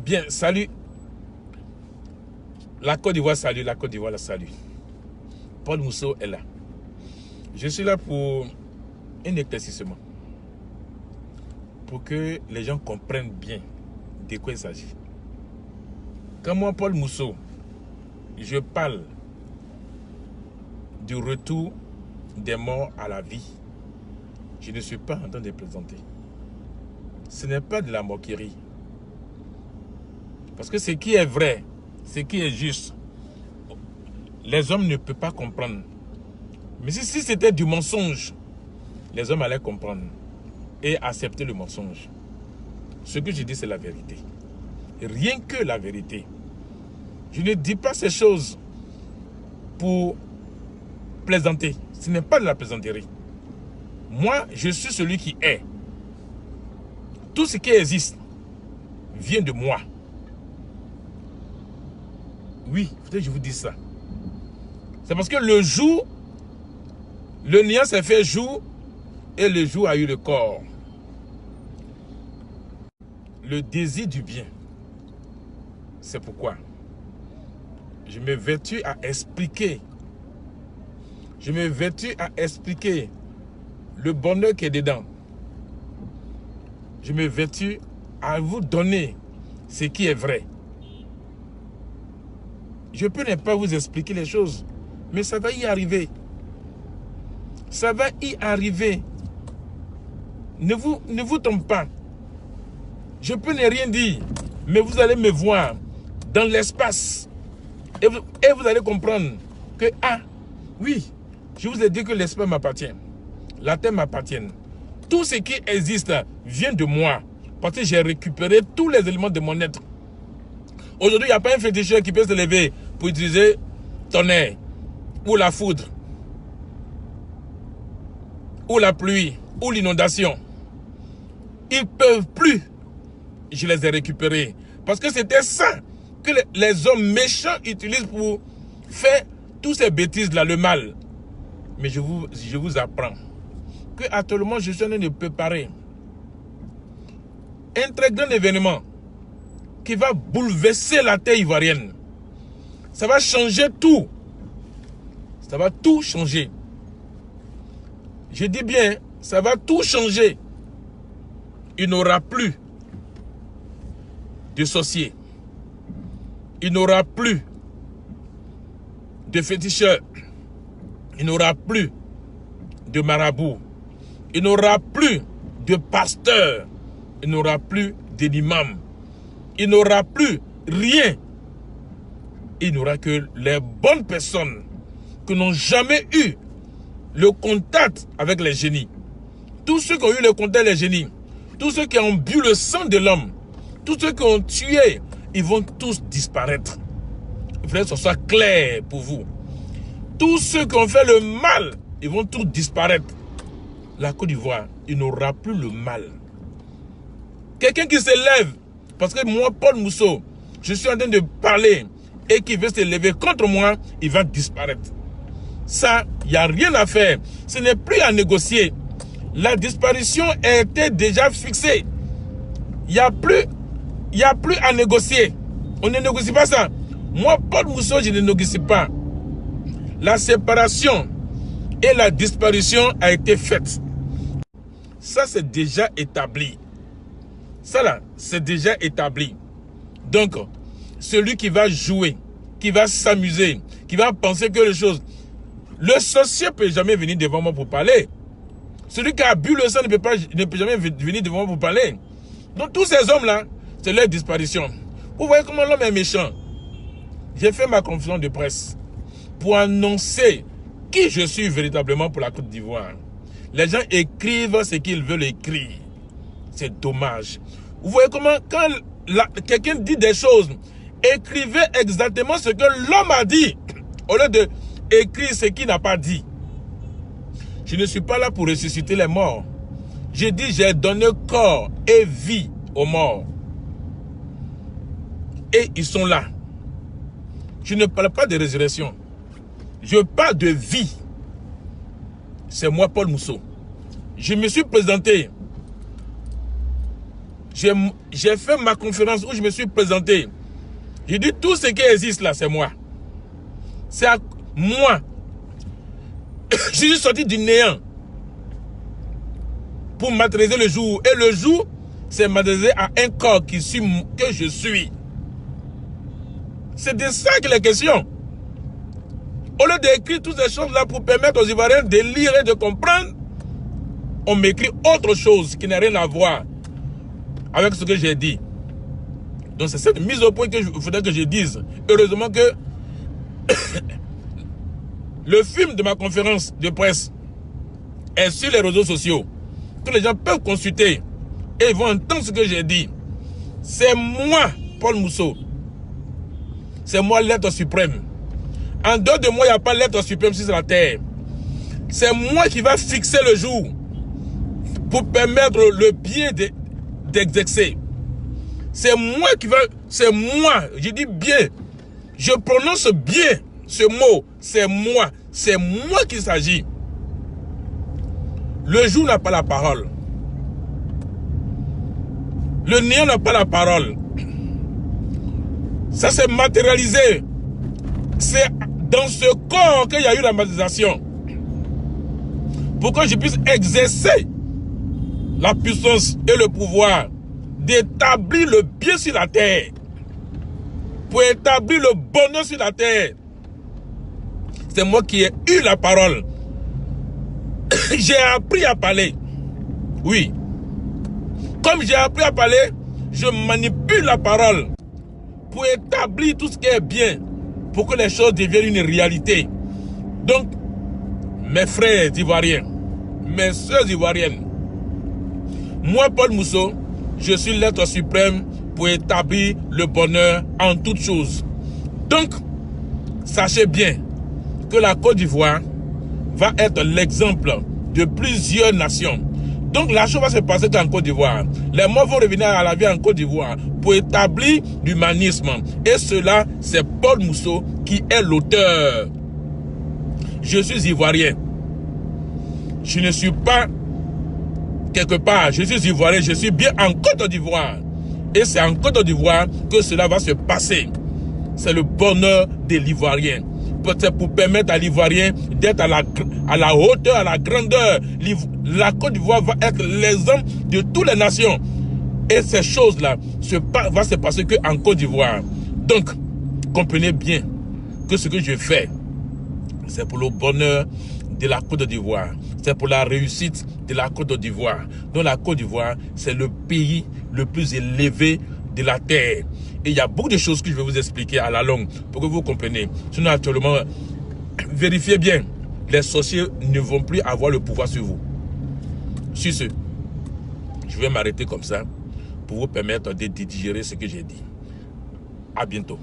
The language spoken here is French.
Bien, salut. La Côte d'Ivoire salue, la Côte d'Ivoire la salue. Paul Mousseau est là. Je suis là pour un éclaircissement. Pour que les gens comprennent bien de quoi il s'agit. Quand moi, Paul Mousseau, je parle du retour des morts à la vie, je ne suis pas en train de plaisanter. Ce n'est pas de la moquerie. Parce que ce qui est vrai, ce qui est juste, les hommes ne peuvent pas comprendre. Mais si c'était du mensonge, les hommes allaient comprendre et accepter le mensonge. Ce que je dis, c'est la vérité. Rien que la vérité. Je ne dis pas ces choses pour plaisanter. Ce n'est pas de la plaisanterie. Moi, je suis celui qui est. Tout ce qui existe vient de moi. Oui, peut-être que je vous dis ça. C'est parce que le jour, le néant s'est fait jour et le jour a eu le corps. Le désir du bien. C'est pourquoi je me vertue à expliquer. Je me vertue à expliquer le bonheur qui est dedans. Je me vertue à vous donner ce qui est vrai. Je peux ne pas vous expliquer les choses, mais ça va y arriver. Ça va y arriver. Ne vous trompez pas. Je peux ne rien dire, mais vous allez me voir dans l'espace. Et vous allez comprendre que, ah, oui, je vous ai dit que l'espace m'appartient. La terre m'appartient. Tout ce qui existe vient de moi. Parce que j'ai récupéré tous les éléments de mon être. Aujourd'hui, il n'y a pas un féticheur qui peut se lever pour utiliser tonnerre, ou la foudre, ou la pluie, ou l'inondation. Ils ne peuvent plus. Je les ai récupérés. Parce que c'était ça que les hommes méchants utilisent pour faire toutes ces bêtises-là, le mal. Mais je vous apprends que actuellement, je suis en train de préparer un très grand événement qui va bouleverser la terre ivoirienne. Ça va changer tout. Ça va tout changer. Je dis bien, ça va tout changer. Il n'aura plus de sorciers. Il n'aura plus de féticheurs. Il n'aura plus de marabouts. Il n'aura plus de pasteurs. Il n'aura plus d'imams. Il n'aura plus rien. Il n'aura que les bonnes personnes qui n'ont jamais eu le contact avec les génies. Tous ceux qui ont eu le contact avec les génies, tous ceux qui ont bu le sang de l'homme, tous ceux qui ont tué, ils vont tous disparaître. Il faudrait que ce soit clair pour vous. Tous ceux qui ont fait le mal, ils vont tous disparaître. La Côte d'Ivoire, il n'aura plus le mal. Quelqu'un qui se lève, parce que moi, Paul Mousseau, je suis en train de parler, et qui veut se lever contre moi, il va disparaître. Ça, il n'y a rien à faire. Ce n'est plus à négocier. La disparition était déjà fixée. Il n'y a plus à négocier. On ne négocie pas ça. Moi, Paul Mousseau, je ne négocie pas. La séparation et la disparition a été faite. Ça, c'est déjà établi. Ça, là, c'est déjà établi. Donc, celui qui va jouer, qui va s'amuser, qui va penser que les choses... Le sorcier ne peut jamais venir devant moi pour parler. Celui qui a bu le sang ne peut jamais venir devant moi pour parler. Donc tous ces hommes-là, c'est leur disparition. Vous voyez comment l'homme est méchant. J'ai fait ma conférence de presse pour annoncer qui je suis véritablement pour la Côte d'Ivoire. Les gens écrivent ce qu'ils veulent écrire. C'est dommage. Vous voyez comment quand quelqu'un dit des choses, écrivez exactement ce que l'homme a dit, au lieu de écrire ce qu'il n'a pas dit. Je ne suis pas là pour ressusciter les morts. J'ai dit, j'ai donné corps et vie aux morts. Et ils sont là. Je ne parle pas de résurrection. Je parle de vie. C'est moi, Paul Mousseau. Je me suis présenté j'ai fait ma conférence où je me suis présenté. J'ai dit tout ce qui existe là, c'est moi. C'est à moi. Je suis sorti du néant pour m'adresser le jour. Et le jour, c'est m'adresser à un corps que je suis. C'est de ça qu'il est question. Au lieu d'écrire toutes ces choses-là pour permettre aux Ivoiriens de lire et de comprendre, on m'écrit autre chose qui n'a rien à voir avec ce que j'ai dit. Donc c'est cette mise au point qu'il faudrait que je dise. Heureusement que le film de ma conférence de presse est sur les réseaux sociaux, que les gens peuvent consulter et ils vont entendre ce que j'ai dit. C'est moi, Paul Mousseau. C'est moi l'être suprême. En dehors de moi, il n'y a pas l'être suprême sur la terre. C'est moi qui va fixer le jour pour permettre le bien d'exercer. C'est moi qui va... C'est moi, je dis bien. Je prononce bien ce mot. C'est moi. C'est moi qui s'agit. Le jour n'a pas la parole. Le néant n'a pas la parole. Ça s'est matérialisé. C'est dans ce corps qu'il y a eu la matérialisation. Pour que je puisse exercer la puissance et le pouvoir d'établir le bien sur la terre. Pour établir le bonheur sur la terre. C'est moi qui ai eu la parole. J'ai appris à parler. Oui. Comme j'ai appris à parler, je manipule la parole pour établir tout ce qui est bien, pour que les choses deviennent une réalité. Donc, mes frères ivoiriens, mes sœurs ivoiriennes, moi, Paul Mousseau, je suis l'être suprême pour établir le bonheur en toutes choses. Donc, sachez bien que la Côte d'Ivoire va être l'exemple de plusieurs nations. Donc la chose va se passer qu'en Côte d'Ivoire, les morts vont revenir à la vie en Côte d'Ivoire pour établir l'humanisme. Et cela, c'est Paul Mousseau qui est l'auteur. Je suis ivoirien. Je ne suis pas quelque part. Je suis ivoirien. Je suis bien en Côte d'Ivoire. Et c'est en Côte d'Ivoire que cela va se passer. C'est le bonheur de l'Ivoirien. C'est pour permettre à l'Ivoirien d'être à la hauteur, à la grandeur. La Côte d'Ivoire va être l'exemple de toutes les nations. Et ces choses-là vont se passer qu'en Côte d'Ivoire. Donc, comprenez bien que ce que je fais, c'est pour le bonheur de la Côte d'Ivoire. C'est pour la réussite de la Côte d'Ivoire. Donc la Côte d'Ivoire, c'est le pays le plus élevé de la terre. Et il y a beaucoup de choses que je vais vous expliquer à la longue pour que vous compreniez. Sinon, actuellement, vérifiez bien. Les sorciers ne vont plus avoir le pouvoir sur vous. Sur ce, je vais m'arrêter comme ça pour vous permettre de digérer ce que j'ai dit. À bientôt.